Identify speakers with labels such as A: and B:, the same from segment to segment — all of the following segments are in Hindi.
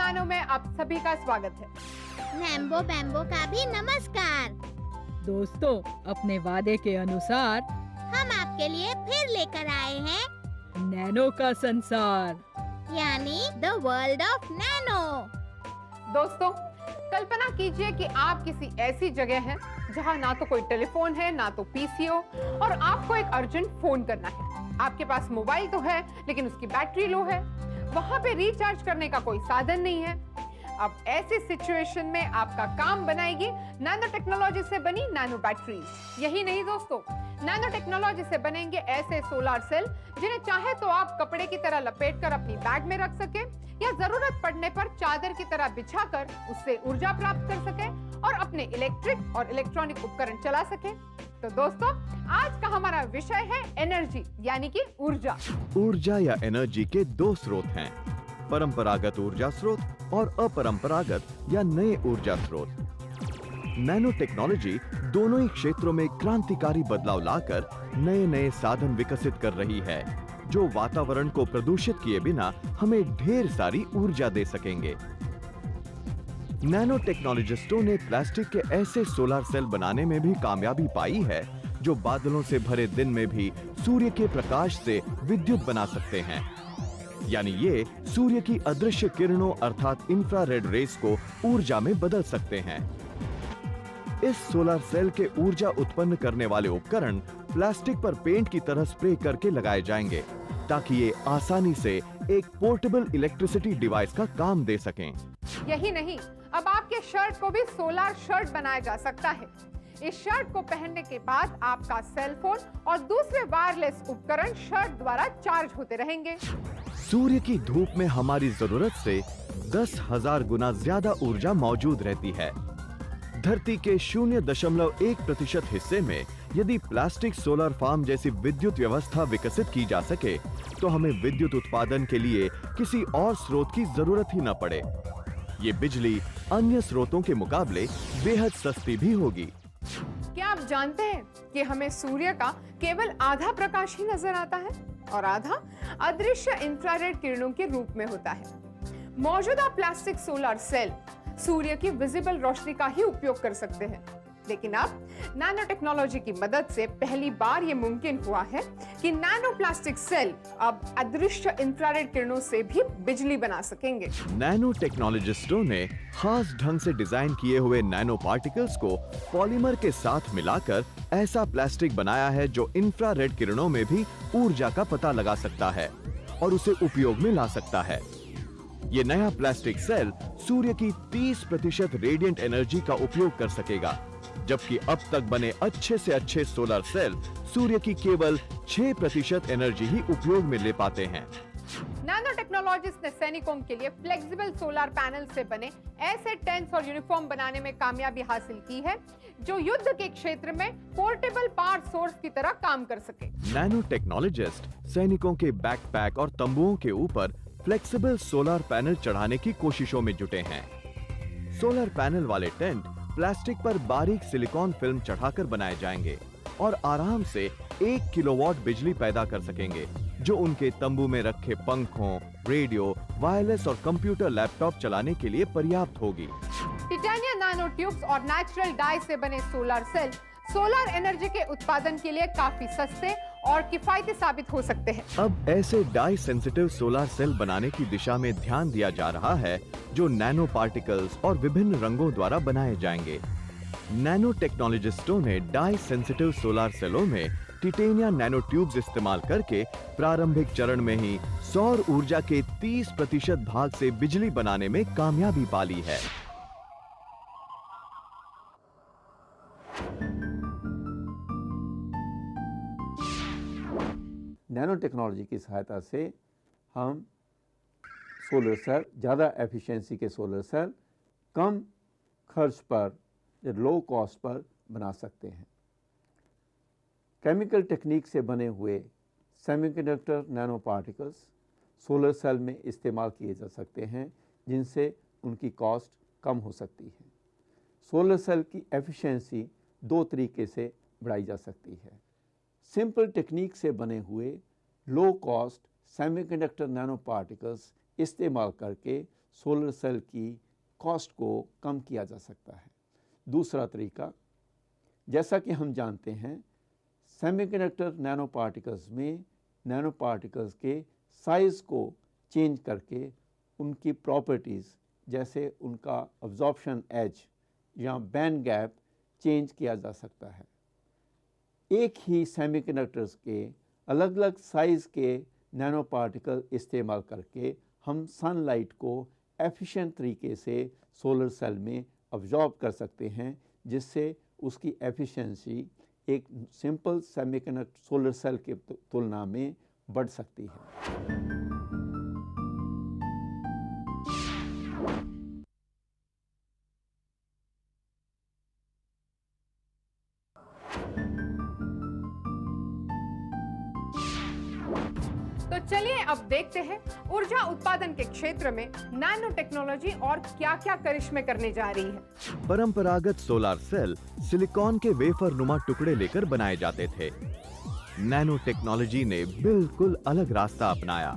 A: गानों में आप सभी का स्वागत है।
B: नैम्बो बैम्बो का भी नमस्कार।
C: दोस्तों, अपने वादे के अनुसार
B: हम आपके लिए फिर लेकर आए हैं
C: नैनो का संसार,
B: यानी द वर्ल्ड ऑफ नैनो।
A: दोस्तों, कल्पना कीजिए कि आप किसी ऐसी जगह हैं जहां ना तो कोई टेलीफोन है, ना तो पीसी हो, और आपको एक अर्जेंट फोन करना है। आपके पास मोबाइल तो है, लेकिन उसकी बैटरी लो है। वहां पे रिचार्ज करने का कोई साधन नहीं है। अब ऐसी सिचुएशन में आपका काम बनाएगी नैनो टेक्नोलॉजी से बनी नैनो बैटरीज। यही नहीं दोस्तों, नैनो टेक्नोलॉजी से बनेंगे ऐसे सोलर सेल जिन्हें चाहे तो आप कपड़े की तरह लपेटकर अपनी बैग में रख सके, या जरूरत पड़ने पर चादर की तरह बिछाकर उससे ऊर्जा प्राप्त कर सके और अपने इलेक्ट्रिक और इलेक्ट्रॉनिक उपकरण चला सके। तो दोस्तों, आज का हमारा विषय है एनर्जी, यानी कि ऊर्जा।
D: ऊर्जा या एनर्जी के दो स्रोत हैं, परंपरागत ऊर्जा स्रोत और अपरंपरागत या नए ऊर्जा स्रोत। नैनो टेक्नोलॉजी दोनों ही क्षेत्रों में क्रांतिकारी बदलाव लाकर नए नए साधन विकसित कर रही है, जो वातावरण को प्रदूषित किए बिना हमें ढेर सारी ऊर्जा दे सकेंगे। नैनो टेक्नोलॉजिस्टों ने प्लास्टिक के ऐसे सोलर सेल बनाने में भी कामयाबी पाई है जो बादलों से भरे दिन में भी सूर्य के प्रकाश से विद्युत बना सकते हैं। यानी ये सूर्य की अदृश्य किरणों अर्थात इंफ्रारेड रेस को ऊर्जा में बदल सकते हैं। इस सोलर सेल के ऊर्जा उत्पन्न करने वाले उपकरण प्लास्टिक पर पेंट की तरह स्प्रे करके लगाए जाएंगे, ताकि ये आसानी से एक पोर्टेबल इलेक्ट्रिसिटी डिवाइस का काम दे सकें।
A: यही नहीं, अब आपके शर्ट को भी सोलर शर्ट बनाया जा सकता है। इस शर्ट को पहनने के बाद आपका सेल फोन और दूसरे वायरलेस उपकरण शर्ट द्वारा चार्ज होते रहेंगे।
D: सूर्य की धूप में हमारी जरूरत से 10,000 गुना ज्यादा ऊर्जा मौजूद रहती है। धरती के 0.1% हिस्से में यदि प्लास्टिक सोलर फार्म जैसी विद्युत व्यवस्था विकसित की जा सके, तो हमें विद्युत उत्पादन के लिए किसी और स्रोत की जरूरत ही न पड़े। ये बिजली अन्य स्रोतों के मुकाबले बेहद सस्ती भी होगी।
A: क्या आप जानते हैं कि हमें सूर्य का केवल आधा प्रकाश ही नजर आता है और आधा अदृश्य इंफ्रारेड किरणों के रूप में होता है। मौजूदा प्लास्टिक सोलर सेल सूर्य की विजिबल रोशनी का ही उपयोग कर सकते हैं, लेकिन अब नैनो टेक्नोलॉजी की मदद से पहली बार ये मुमकिन हुआ है कि नैनो प्लास्टिक सेल अब अदृश्य इंफ्रारेड किरणों से भी बिजली बना सकेंगे।
D: नैनो टेक्नोलॉजिस्टों ने खास ढंग से डिजाइन किए हुए नैनो पार्टिकल्स को पॉलीमर के साथ मिलाकर ऐसा प्लास्टिक बनाया है जो इंफ्रारेड किरणों में भी ऊर्जा का पता लगा सकता है और उसे उपयोग में ला सकता है। ये नया प्लास्टिक सेल सूर्य की 30% रेडिएंट एनर्जी का उपयोग कर सकेगा, जबकि अब तक बने अच्छे से अच्छे सोलर सेल सूर्य की केवल 6% एनर्जी ही उपयोग में ले पाते हैं।
A: नैनो टेक्नोलॉजिस्ट ने सैनिकों के लिए फ्लेक्सिबल सोलर पैनल से बने ऐसे टेंट्स और यूनिफॉर्म बनाने में कामयाबी हासिल की है जो युद्ध के क्षेत्र में पोर्टेबल पावर सोर्स की तरह काम कर सके।
D: नैनो टेक्नोलॉजिस्ट सैनिकों के बैकपैक और तंबुओं के ऊपर फ्लेक्सिबल सोलर पैनल चढ़ाने की कोशिशों में जुटे हैं। सोलर पैनल वाले टेंट प्लास्टिक पर बारीक सिलिकॉन फिल्म चढ़ाकर बनाए जाएंगे और आराम से 1 किलोवाट बिजली पैदा कर सकेंगे, जो उनके तंबू में रखे पंखों, रेडियो, वायरलेस और कंप्यूटर लैपटॉप चलाने के लिए पर्याप्त होगी।
A: टिटेनियम नैनो ट्यूब्स और नेचुरल डाई से बने सोलर सेल सोलर एनर्जी के उत्पादन के लिए काफी सस्ते और किफायती साबित हो सकते हैं।
D: अब ऐसे डाई सेंसिटिव सोलर सेल बनाने की दिशा में ध्यान दिया जा रहा है, जो नैनो पार्टिकल्स और विभिन्न रंगों द्वारा बनाए जाएंगे। नैनो टेक्नोलॉजिस्टों ने डाई सेंसिटिव सोलर सेलों में टिटेनियम नैनो ट्यूब्स इस्तेमाल करके प्रारंभिक चरण में ही सौर ऊर्जा के 30% भाग से बिजली बनाने में कामयाबी पा ली है।
E: नैनो टेक्नोलॉजी की सहायता से हम सोलर सेल, ज़्यादा एफिशिएंसी के सोलर सेल कम खर्च पर या लो कॉस्ट पर बना सकते हैं। केमिकल टेक्निक से बने हुए semiconductor nano particles solar cell में इस्तेमाल किए जा सकते हैं, जिनसे उनकी कॉस्ट कम हो सकती है। सोलर सेल की एफिशिएंसी 2 तरीके से बढ़ाई जा सकती है। सिंपल टेक्निक से बने हुए low cost semiconductor nano particles इस्तेमाल करके सोलर सेल की कॉस्ट को कम किया जा सकता है। दूसरा तरीका, जैसा कि हम जानते हैं, सेमीकंडक्टर नैनो पार्टिकल्स में नैनो पार्टिकल्स के साइज़ को चेंज करके उनकी प्रॉपर्टीज़, जैसे उनका अब्जॉर्प्शन एज या बैंड गैप, चेंज किया जा सकता है। एक ही सेमीकंडक्टर्स के अलग अलग साइज़ के नैनो पार्टिकल इस्तेमाल करके हम सनलाइट को एफिशिएंट तरीके से सोलर सेल में अब्जॉर्ब कर सकते हैं, जिससे उसकी एफिशिएंसी एक सिंपल सेमीकंडक्टर सोलर सेल के तुलना में बढ़ सकती है।
A: तो चलिए अब देखते हैं ऊर्जा उत्पादन के क्षेत्र में नैनो टेक्नोलॉजी और क्या-क्या करिश्मे करने जा रही है।
D: परंपरागत सोलार सेल सिलिकॉन के वेफर नुमा टुकड़े लेकर बनाए जाते थे। नैनो टेक्नोलॉजी ने बिल्कुल अलग रास्ता अपनाया।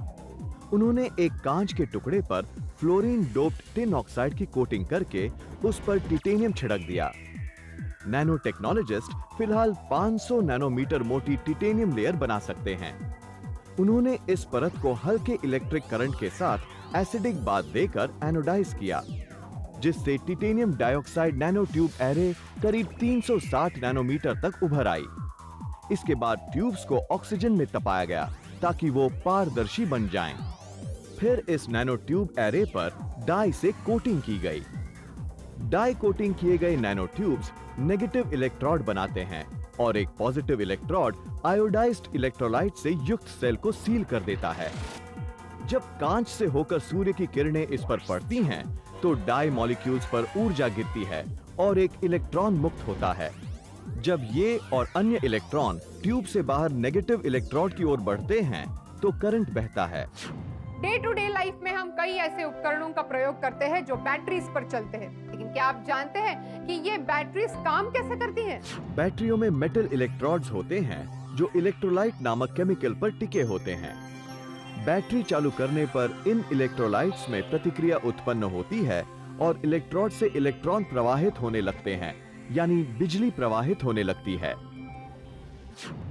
D: उन्होंने एक कांच के टुकड़े पर फ्लोरीन डोप्ड टिन ऑक्साइड की कोटिंग करके उस पर टिटेनियम छिड़क दिया। नैनो टेक्नोलॉजिस्ट फिलहाल 500 नैनोमीटर मोटी टिटेनियम लेयर बना सकते हैं। उन्होंने इस परत को हल्के इलेक्ट्रिक करंट के साथ एसिडिक बाथ देकर एनोडाइज किया, जिससे titanium dioxide nano tube array करीब 360 नैनोमीटर तक उभर आई। इसके बाद ट्यूब्स को ऑक्सीजन में तपाया गया ताकि वो पारदर्शी बन जाएं। फिर इस नैनो ट्यूब एरे पर डाई से कोटिंग की गई। डाई कोटिंग किए गए नैनो ट्यूब्स नेगेटिव इलेक्ट्रोड बनाते हैं और एक पॉजिटिव इलेक्ट्रोड आयोडाइज्ड इलेक्ट्रोलाइट से युक्त सेल को सील कर देता है। जब कांच से होकर सूर्य की किरणें इस पर पड़ती हैं, तो डाई मॉलिक्यूल्स पर ऊर्जा गिरती है और एक इलेक्ट्रॉन मुक्त होता है। जब ये और अन्य इलेक्ट्रॉन ट्यूब से बाहर नेगेटिव इलेक्ट्रोड की ओर बढ़ते हैं, तो करंट बहता है।
A: डे टू डे लाइफ में हम कई ऐसे उपकरणों का प्रयोग करते हैं जो बैटरीज पर चलते हैं, लेकिन क्या आप जानते हैं कि ये बैटरीज काम कैसे करती हैं?
D: बैटरियों में मेटल इलेक्ट्रोड्स होते हैं जो इलेक्ट्रोलाइट नामक केमिकल पर टिके होते हैं। बैटरी चालू करने पर इन इलेक्ट्रोलाइट्स में प्रतिक्रिया उत्पन्न होती है और इलेक्ट्रोड से इलेक्ट्रॉन प्रवाहित होने लगते हैं, यानी बिजली प्रवाहित होने लगती है।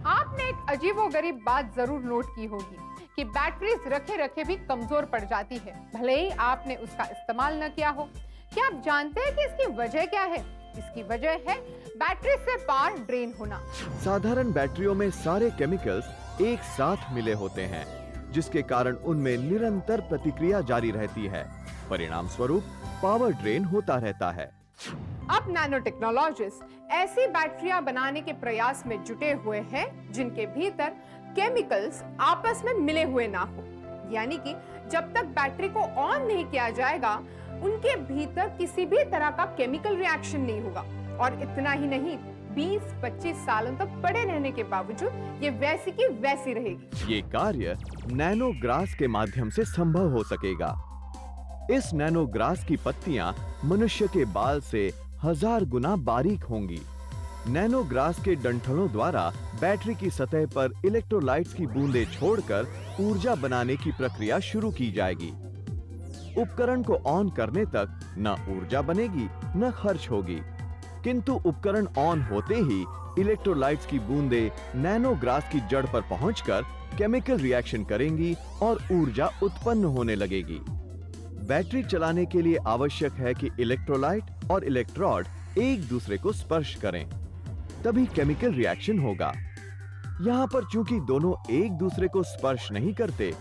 A: आपने एक अजीबोगरीब बात जरूर नोट की होगी कि बैटरीज रखे रखे भी कमजोर पड़ जाती है, भले ही आपने उसका इस्तेमाल न किया हो। क्या आप जानते हैं कि इसकी वजह क्या है? इसकी वजह है बैटरी से पावर ड्रेन होना।
D: साधारण बैटरियों में सारे केमिकल्स एक साथ मिले होते हैं, जिसके कारण उनमें निरंतर प्रतिक्रिया जारी रहती है। परिणाम स्वरूप पावर ड्रेन होता रहता है।
A: अब नैनो टेक्नोलॉजिस्ट ऐसी बैटरियां बनाने के प्रयास में जुटे हुए हैं जिनके भीतर केमिकल्स आपस में मिले हुए ना हो, यानी कि जब तक बैटरी को ऑन नहीं किया जाएगा, उनके भीतर किसी भी तरह का केमिकल रिएक्शन नहीं होगा। और इतना ही नहीं, 20-25 सालों तक पड़े रहने के बावजूद ये वैसी की वैसी रहेगी।
D: ये कार्य नैनोग्रास के माध्यम से संभव हो सकेगा। इस नैनोग्रास की पत्तियां मनुष्य के बाल से 1000 गुना बारीक होंगी। नैनोग्रास के डंठलों द्वारा बैटरी की सतह पर इलेक्ट्रोलाइट्स की बूंदें छोड़कर ऊर्जा बनाने की प्रक्रिया शुरू की जाएगी। उपकरण को ऑन करने तक न ऊर्जा बनेगी न खर्च होगी, किंतु उपकरण ऑन होते ही इलेक्ट्रोलाइट्स की बूंदें नैनोग्रास की जड़ पर पहुंचकर केमिकल रिएक्शन करेंगी और ऊर्जा उत्पन्न होने लगेगी। बैटरी चलाने के लिए आवश्यक है कि इलेक्ट्रोलाइट और इलेक्ट्रोड एक दूसरे को स्पर्श करें, तभी केमिकल रिएक्शन होगा। यहाँ पर चूंकि दोनों एक दूसरे को स्पर्श नहीं करते,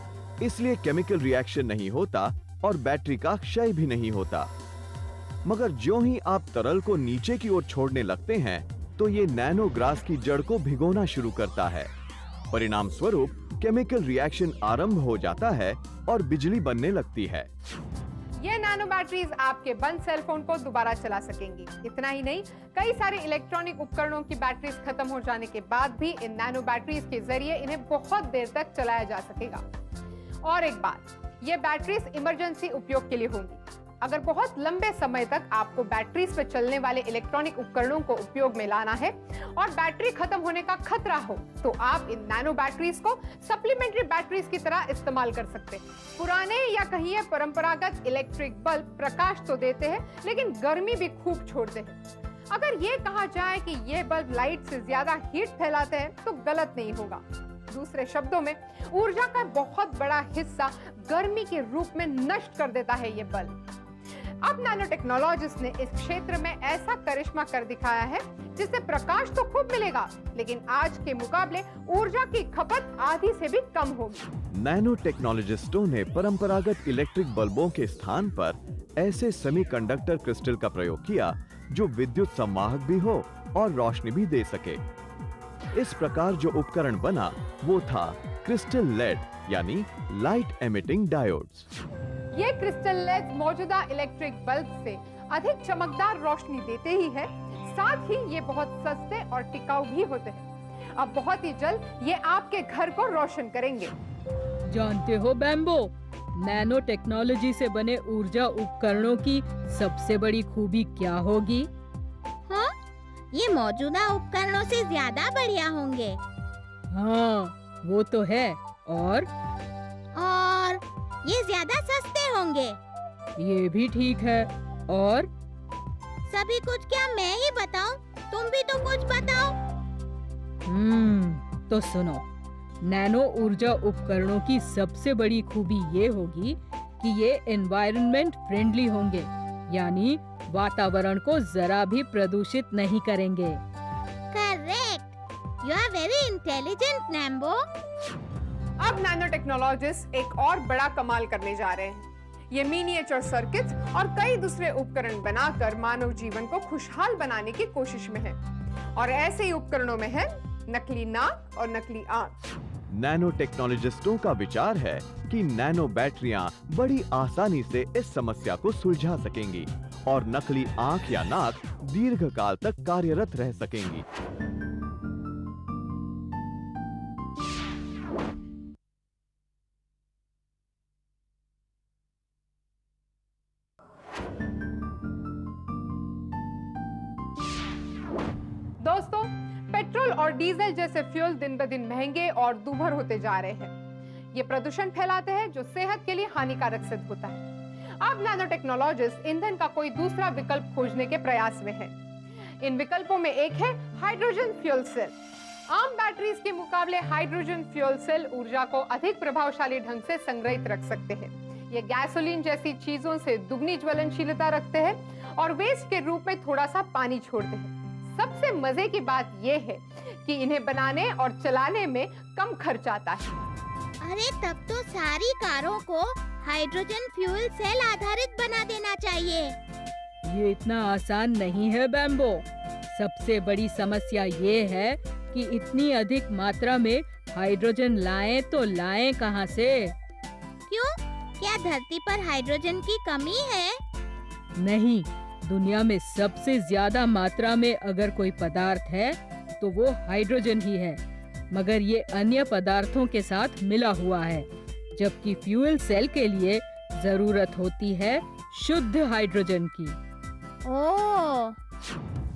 D: इसलिए केमिकल रिएक्शन नहीं होता और बैटरी का क्षय भी नहीं होता। मगर ज्यों ही आप तरल को नीचे की ओर छोड़ने लगते हैं, तो ये नैनोग्रास की जड़ को भिगोना शुरू करता है। परिणाम स्वरूप केमिकल रिएक्शन आरंभ हो जाता है और बिजली बनने लगती है।
A: ये नैनो बैटरीज आपके बंद सेल फोन को दोबारा चला सकेंगी। इतना ही नहीं, कई सारे इलेक्ट्रॉनिक उपकरणों की बैटरीज खत्म हो जाने के बाद भी इन नैनो बैटरीज के जरिए इन्हें बहुत देर तक चलाया जा सकेगा। और एक बात, ये बैटरीज इमरजेंसी उपयोग के लिए होंगी। अगर बहुत लंबे समय तक आपको बैटरीज पर चलने वाले इलेक्ट्रॉनिक उपकरणों को उपयोग में लाना है और बैटरी खत्म होने का खतरा हो, तो आप इन नैनो बैटरीज को सप्लीमेंट्री बैटरीज की तरह इस्तेमाल कर सकते हैं। पुराने या कहिए परंपरागत इलेक्ट्रिक बल्ब प्रकाश तो देते हैं, लेकिन गर्मी भी खूब छोड़ते हैं। अगर ये कहा जाए कि ये बल्ब लाइट से ज्यादा हीट फैलाते हैं, तो गलत नहीं होगा। दूसरे शब्दों में, ऊर्जा का बहुत बड़ा हिस्सा गर्मी के रूप में नष्ट कर देता है ये बल्ब। अब नैनो टेक्नोलॉजिस्ट ने इस क्षेत्र में ऐसा करिश्मा कर दिखाया है जिससे प्रकाश तो खूब मिलेगा, लेकिन आज के मुकाबले ऊर्जा की खपत आधी से भी कम होगी।
D: नैनो टेक्नोलॉजिस्टों ने परंपरागत इलेक्ट्रिक बल्बों के स्थान पर ऐसे सेमीकंडक्टर क्रिस्टल का प्रयोग किया जो विद्युत संवाहक भी हो और रोशनी भी दे सके। इस प्रकार जो उपकरण बना वो था क्रिस्टल लेड यानी लाइट एमिटिंग डायोड्स।
A: ये क्रिस्टल लेड मौजूदा इलेक्ट्रिक बल्ब से अधिक चमकदार रोशनी देते ही है, साथ ही ये बहुत सस्ते और टिकाऊ भी होते हैं। अब बहुत ही जल्द ये आपके घर को रोशन करेंगे।
C: जानते हो बैम्बो, नैनो टेक्नोलॉजी से बने ऊर्जा उपकरणों की सबसे बड़ी खूबी क्या होगी?
B: हाँ, ये मौजूदा उपकरणों से ज्यादा बढ़िया होंगे।
C: हाँ, वो तो है। और
B: ये ज्यादा सस्ते होंगे।
C: ये भी ठीक है। और
B: सभी कुछ क्या मैं ही बताऊं? तुम भी तो कुछ बताओ।
C: तो सुनो, नैनो ऊर्जा उपकरणों की सबसे बड़ी खूबी ये होगी कि ये एनवायरनमेंट फ्रेंडली होंगे, यानी वातावरण को जरा भी प्रदूषित नहीं करेंगे।
B: Correct, you are very intelligent नैम्बो।
A: अब नैनो टेक्नोलॉजिस्ट एक और बड़ा कमाल करने जा रहे हैं। ये मिनिएचर सर्किट्स और कई दूसरे उपकरण बनाकर मानव जीवन को खुशहाल बनाने की कोशिश में है। और ऐसे ही उपकरणों में है नकली नाक और नकली आंख।
D: नैनो टेक्नोलॉजिस्टों का विचार है कि नैनो बैटरियां बड़ी आसानी से इस समस्या को सुलझा सकेंगी और नकली आंख या नाक दीर्घकाल तक कार्यरत रह सकेंगी।
A: दोस्तों, पेट्रोल और डीजल जैसे फ्यूल दिन ब दिन महंगे और दूभर होते जा रहे हैं। ये प्रदूषण फैलाते हैं जो सेहत के लिए हानिकारक सिद्ध होता है। अब नैनो टेक्नोलॉजिस्ट ईंधन का कोई दूसरा विकल्प खोजने के प्रयास में है। इन विकल्पों में एक है हाइड्रोजन फ्यूल सेल। आम बैटरीज के मुकाबले हाइड्रोजन फ्यूल सेल ऊर्जा को अधिक प्रभावशाली ढंग से संग्रहित रख सकते हैं। ये गैसोलीन जैसी चीजों से दुगनी ज्वलनशीलता रखते हैं और वेस्ट के रूप में थोड़ा सा पानी छोड़ते हैं। सबसे मजे की बात यह है कि इन्हें बनाने और चलाने में कम खर्च आता है।
B: अरे तब तो सारी कारों को हाइड्रोजन फ्यूल सेल आधारित बना देना चाहिए।
C: ये इतना आसान नहीं है बैम्बो। सबसे बड़ी समस्या ये है कि इतनी अधिक मात्रा में हाइड्रोजन लाएं तो लाएं कहां से?
B: क्यों? क्या धरती पर हाइड्रोजन की कमी है?
C: नहीं, दुनिया में सबसे ज्यादा मात्रा में अगर कोई पदार्थ है तो वो हाइड्रोजन ही है, मगर ये अन्य पदार्थों के साथ मिला हुआ है, जबकि फ्यूल सेल के लिए जरूरत होती है शुद्ध हाइड्रोजन की।
B: ओह,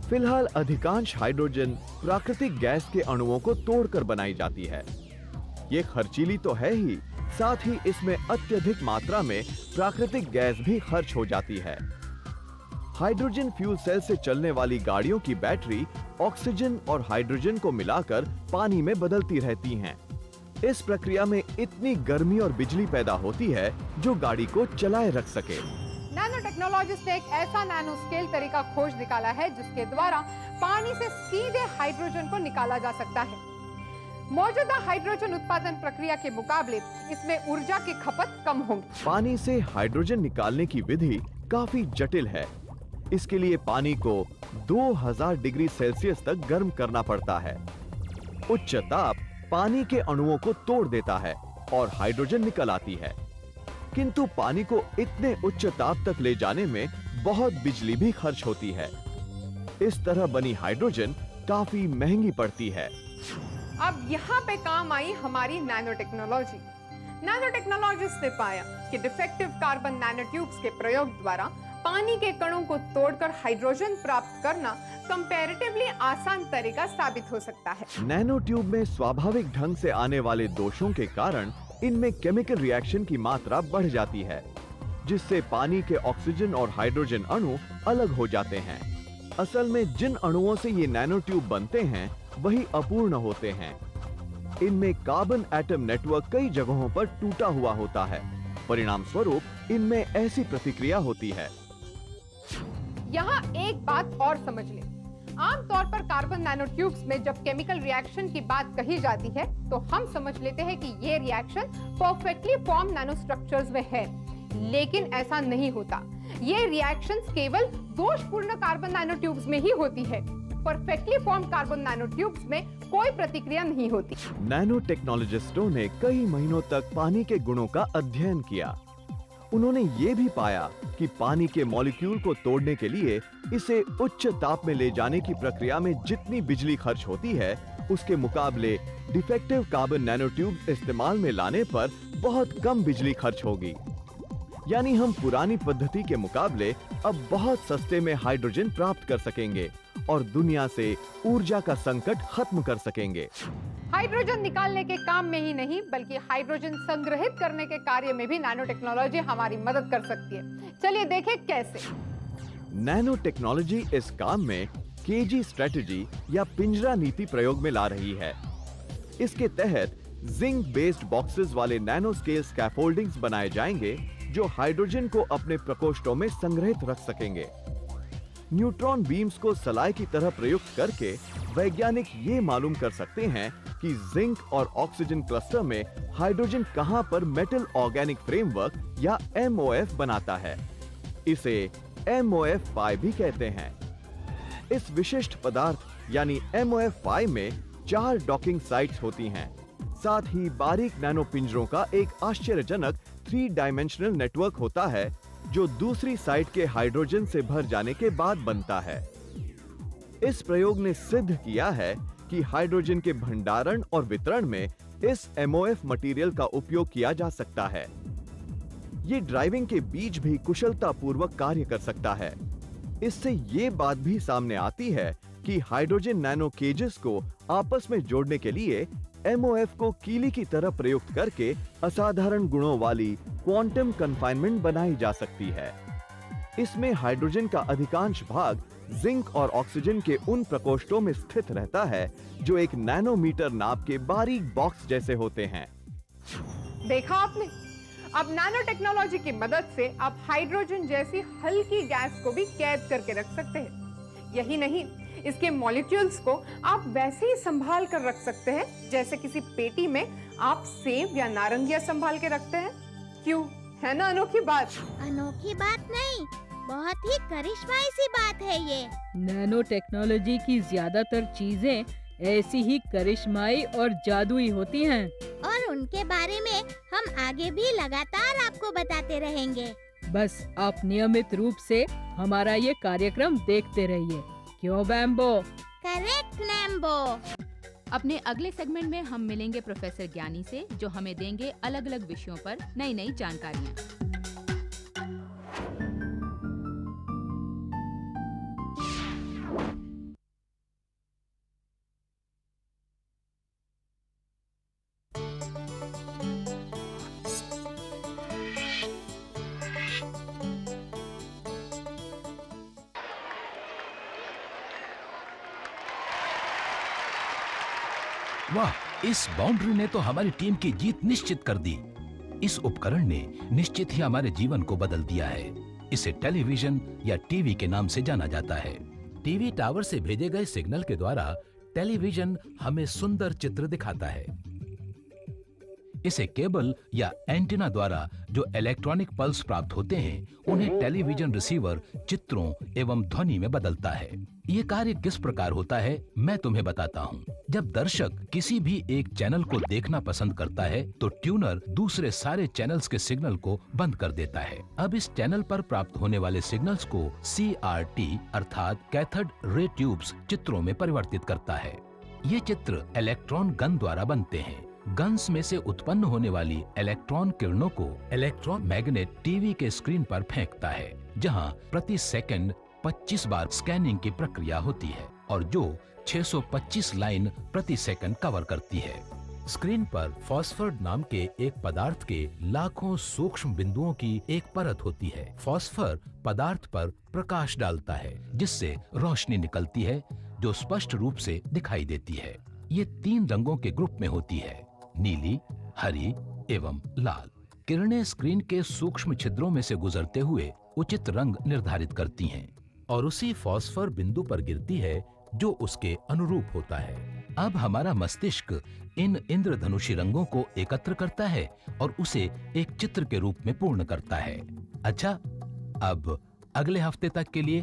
D: फिलहाल अधिकांश हाइड्रोजन प्राकृतिक गैस के अणुओं को तोड़कर बनाई जाती है। ये खर्चीली तो है ही, साथ ही इसमें अत्यधिक मात्रा में प्राकृतिक गैस भी खर्च हो जाती है। हाइड्रोजन फ्यूल सेल से चलने वाली गाड़ियों की बैटरी ऑक्सीजन और हाइड्रोजन को मिलाकर पानी में बदलती रहती हैं। इस प्रक्रिया में इतनी गर्मी और बिजली पैदा होती है जो गाड़ी को चलाए रख सके।
A: नैनो टेक्नोलॉजिस्ट ने एक ऐसा नैनो स्केल तरीका खोज निकाला है जिसके द्वारा पानी से सीधे हाइड्रोजन को निकाला जा सकता है। मौजूदा हाइड्रोजन उत्पादन प्रक्रिया के मुकाबले इसमें ऊर्जा की खपत कम होगी।
D: पानी से हाइड्रोजन निकालने की विधि काफी जटिल है। इसके लिए पानी को 2000 डिग्री सेल्सियस तक गर्म करना पड़ता है। उच्च ताप पानी के अणुओं को तोड़ देता है और हाइड्रोजन निकल आती है, किंतु पानी को इतने उच्च ताप तक ले जाने में बहुत बिजली भी खर्च होती है। इस तरह बनी हाइड्रोजन काफी महंगी पड़ती है।
A: अब यहाँ पे काम आई हमारी नैनो टेक्नोलॉजी। नैनो टेक्नोलॉजिस्ट ने पाया कि डिफेक्टिव कार्बन नैनोट्यूब्स के प्रयोग द्वारा पानी के कणों को तोड़कर हाइड्रोजन प्राप्त करना कंपैरेटिवली आसान तरीका साबित हो सकता है।
D: नैनो ट्यूब में स्वाभाविक ढंग से आने वाले दोषों के कारण इनमें केमिकल रिएक्शन की मात्रा बढ़ जाती है, जिससे पानी के ऑक्सीजन और हाइड्रोजन अणु अलग हो जाते हैं। असल में जिन अणुओं से ये नैनो ट्यूब बनते हैं वही अपूर्ण होते हैं। इनमें कार्बन एटम नेटवर्क कई जगहों पर टूटा हुआ होता है। परिणाम स्वरूप इनमें ऐसी प्रतिक्रिया होती है।
A: यहाँ एक बात और समझ लें। आमतौर पर कार्बन नैनोट्यूब्स में जब केमिकल रिएक्शन की बात कही जाती है तो हम समझ लेते हैं कि ये रिएक्शन परफेक्टली फॉर्म नैनोस्ट्रक्चर्स में है, लेकिन ऐसा नहीं होता। ये रिएक्शंस केवल दोषपूर्ण कार्बन नैनोट्यूब्स में ही होती है। परफेक्टली फॉर्म कार्बन नैनोट्यूब्स में कोई प्रतिक्रिया नहीं होती।
D: नैनो टेक्नोलॉजिस्टों ने कई महीनों तक पानी के गुणों का अध्ययन किया। उन्होंने ये भी पाया कि पानी के मॉलिक्यूल को तोड़ने के लिए इसे उच्च ताप में ले जाने की प्रक्रिया में जितनी बिजली खर्च होती है, उसके मुकाबले डिफेक्टिव कार्बन नैनोट्यूब इस्तेमाल में लाने पर बहुत कम बिजली खर्च होगी। यानी हम पुरानी पद्धति के मुकाबले अब बहुत सस्ते में हाइड्रोजन प्राप्त कर सकेंगे और दुनिया से ऊर्जा का संकट खत्म कर सकेंगे।
A: हाइड्रोजन निकालने के काम में ही नहीं बल्कि हाइड्रोजन संग्रहित करने के कार्य में भी नैनो टेक्नोलॉजी हमारी मदद कर सकती है। चलिए देखें कैसे।
D: नैनो टेक्नोलॉजी इस काम में केजी स्ट्रेटजी या पिंजरा नीति प्रयोग में ला रही है। इसके तहत जिंक बेस्ड बॉक्सेस वाले नैनो स्केल स्कैफोल्डिंग्स बनाए जाएंगे जो हाइड्रोजन को अपने प्रकोष्ठों में संग्रहित रख सकेंगे। न्यूट्रॉन बीम्स को सलाई की तरह प्रयुक्त करके वैज्ञानिक ये मालूम कर सकते हैं कि जिंक और ऑक्सीजन क्लस्टर में हाइड्रोजन कहां पर मेटल ऑर्गेनिक फ्रेमवर्क या MOF बनाता है। इसे MOF-5 भी कहते हैं। इस विशिष्ट पदार्थ यानी MOF-5 में 4 डॉकिंग साइट्स होती हैं। साथ ही बारीक नैनो पिंजरों का एक आश्चर्यजनक 3 डायमेंशनल नेटवर्क होता है जो दूसरी साइट के हाइड्रोजन से भर जाने के बाद बनता है। इस प्रयोग ने सिद्ध किया है कि हाइड्रोजन के भंडारण और वितरण में इस MOF मटेरियल का उपयोग किया जा सकता है। ये ड्राइविंग के बीच भी कुशलतापूर्वक कार्य कर सकता है। इससे ये बात भी सामने आती है कि हाइड्रोजन नैनो केजेस को आपस में जोड़ने के लिए MOF को कीली की तरह प्रयुक्त करके असाधारण गुणों वाली क्वांटम कन्फाइनमेंट बनाई जा सकती है। इसमें हाइड्रोजन का अधिकांश भाग जिंक और ऑक्सीजन के उन प्रकोष्ठों में स्थित रहता है जो एक नैनोमीटर नाप के बारीक बॉक्स जैसे होते हैं।
A: देखा आपने, अब नैनो टेक्नोलॉजी की मदद से आप हाइड्रोजन जैसी हल्की गैस को भी कैद करके रख सकते हैं। यही नहीं, इसके मॉलिक्यूल्स को आप वैसे ही संभाल कर रख सकते हैं जैसे किसी पेटी में आप सेब या नारंगिया संभाल के रखते हैं। क्यों, है ना अनोखी बात?
B: अनोखी बात नहीं, बहुत ही करिश्माई सी बात है ये।
C: नैनो टेक्नोलॉजी की ज्यादातर चीजें ऐसी ही करिश्माई और जादुई होती हैं।
B: और उनके बारे में हम आगे भी लगातार आपको बताते रहेंगे।
C: बस आप नियमित रूप से हमारा ये कार्यक्रम देखते रहिए। क्यों बैम्बो?
B: करेक्ट नैम्बो।
F: अपने अगले सेगमेंट में हम मिलेंगे प्रोफेसर ज्ञानी से, जो हमें देंगे अलग अलग विषयों पर नई नई जानकारियाँ।
G: वाह, इस बाउंड्री ने तो हमारी टीम की जीत निश्चित कर दी। इस उपकरण ने निश्चित ही हमारे जीवन को बदल दिया है। इसे टेलीविजन या टीवी के नाम से जाना जाता है। टीवी टावर से भेजे गए सिग्नल के द्वारा टेलीविजन हमें सुंदर चित्र दिखाता है। इसे केबल या एंटीना द्वारा जो इलेक्ट्रॉनिक पल्स प्राप्त होते हैं, उन्हें टेलीविजन रिसीवर चित्रों एवं ध्वनि में बदलता है। ये कार्य किस प्रकार होता है, मैं तुम्हें बताता हूँ। जब दर्शक किसी भी एक चैनल को देखना पसंद करता है, तो ट्यूनर दूसरे सारे चैनल्स के सिग्नल को बंद कर देता है। अब इस चैनल पर प्राप्त होने वाले सिग्नल्स को CRT अर्थात कैथोड रे ट्यूब्स चित्रों में परिवर्तित करता है। ये चित्र इलेक्ट्रॉन गन द्वारा बनते हैं। गन्स में से उत्पन्न होने वाली इलेक्ट्रॉन किरणों को इलेक्ट्रोमैग्नेट टीवी के स्क्रीन पर फेंकता है, जहां प्रति सेकंड 25 बार स्कैनिंग की प्रक्रिया होती है और जो 625 लाइन प्रति सेकंड कवर करती है। स्क्रीन पर फॉस्फर नाम के एक पदार्थ के लाखों सूक्ष्म बिंदुओं की एक परत होती है। फॉस्फर पदार्थ पर प्रकाश डालता है, जिससे रोशनी निकलती है जो स्पष्ट रूप से दिखाई देती है। ये 3 रंगों के ग्रुप में होती है, नीली, हरी एवं लाल। किरणें स्क्रीन के सूक्ष्म छिद्रों में से गुजरते हुए उचित रंग निर्धारित करती हैं और उसी फॉस्फर बिंदु पर गिरती है जो उसके अनुरूप होता है। अब हमारा मस्तिष्क इन इंद्रधनुषी रंगों को एकत्र करता है और उसे एक चित्र के रूप में पूर्ण करता है। अच्छा, अब अगले हफ्ते तक के लिए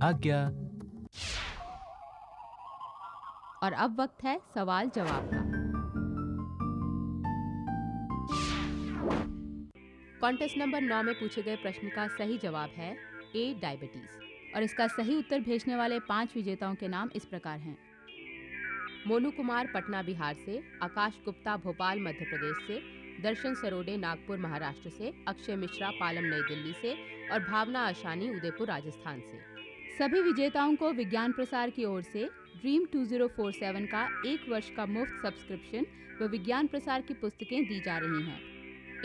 G: आज्ञा।
F: और अब वक्त है सवाल जवाब का। कॉन्टेस्ट नंबर 9 में पूछे गए प्रश्न का सही जवाब है ए, डायबिटीज। और इसका सही उत्तर भेजने वाले 5 विजेताओं के नाम इस प्रकार हैं: मोनू कुमार पटना बिहार से, आकाश गुप्ता भोपाल मध्य प्रदेश से, दर्शन सरोडे नागपुर महाराष्ट्र से, अक्षय मिश्रा पालम नई दिल्ली से और भावना आशानी उदयपुर राजस्थान से। सभी विजेताओं को विज्ञान प्रसार की ओर से ड्रीम 2047 का 1 वर्ष का मुफ्त सब्सक्रिप्शन व विज्ञान प्रसार की पुस्तकें दी जा रही हैं।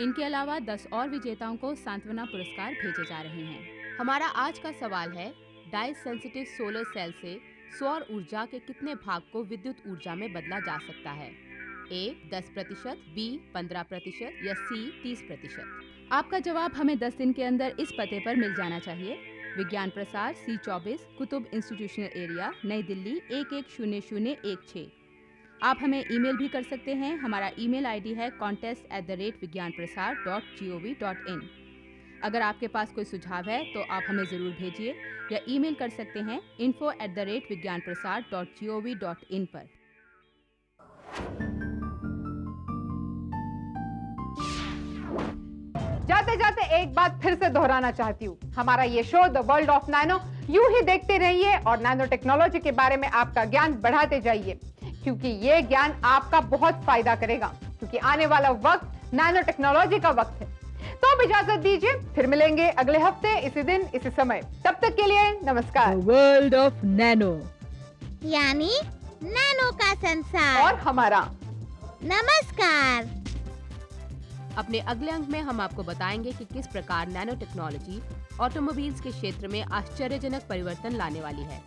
F: इनके अलावा 10 और विजेताओं को सांत्वना पुरस्कार भेजे जा रहे हैं। हमारा आज का सवाल है, डाई सेंसिटिव सोलर सेल से सौर ऊर्जा के कितने भाग को विद्युत ऊर्जा में बदला जा सकता है? ए 10%, बी 15% या सी 30%। आपका जवाब हमें 10 दिन के अंदर इस पते पर मिल जाना चाहिए। विज्ञान प्रसार C24 कुतुब इंस्टीट्यूशनल एरिया नई दिल्ली 110016। आप हमें ईमेल भी कर सकते हैं। हमारा ईमेल आईडी है contest@vignanprasar.gov.in। अगर आपके पास कोई सुझाव है तो आप हमें ज़रूर भेजिए या ईमेल कर सकते हैं info@vignanprasar.gov.in पर।
A: जाते जाते एक बात फिर से दोहराना चाहती हूँ, हमारा ये show the world of nano यूं ही देखते रहिए और नैनो टेक्नोलॉजी के बारे में आपका ज्ञान बढ़ाते जाइए, क्योंकि ये ज्ञान आपका बहुत फायदा करेगा, क्योंकि आने वाला वक्त नैनो टेक्नोलॉजी का वक्त है। तो अब इजाजत दीजिए, फिर मिलेंगे अगले हफ्ते इसी दिन इसी समय। तब तक के लिए नमस्कार।
C: वर्ल्ड ऑफ नैनो
B: यानी नैनो का संसार।
A: और हमारा
B: नमस्कार।
F: अपने अगले अंक में हम आपको बताएंगे कि किस प्रकार नैनो टेक्नोलॉजी ऑटोमोबाइल्स के क्षेत्र में आश्चर्यजनक परिवर्तन लाने वाली है।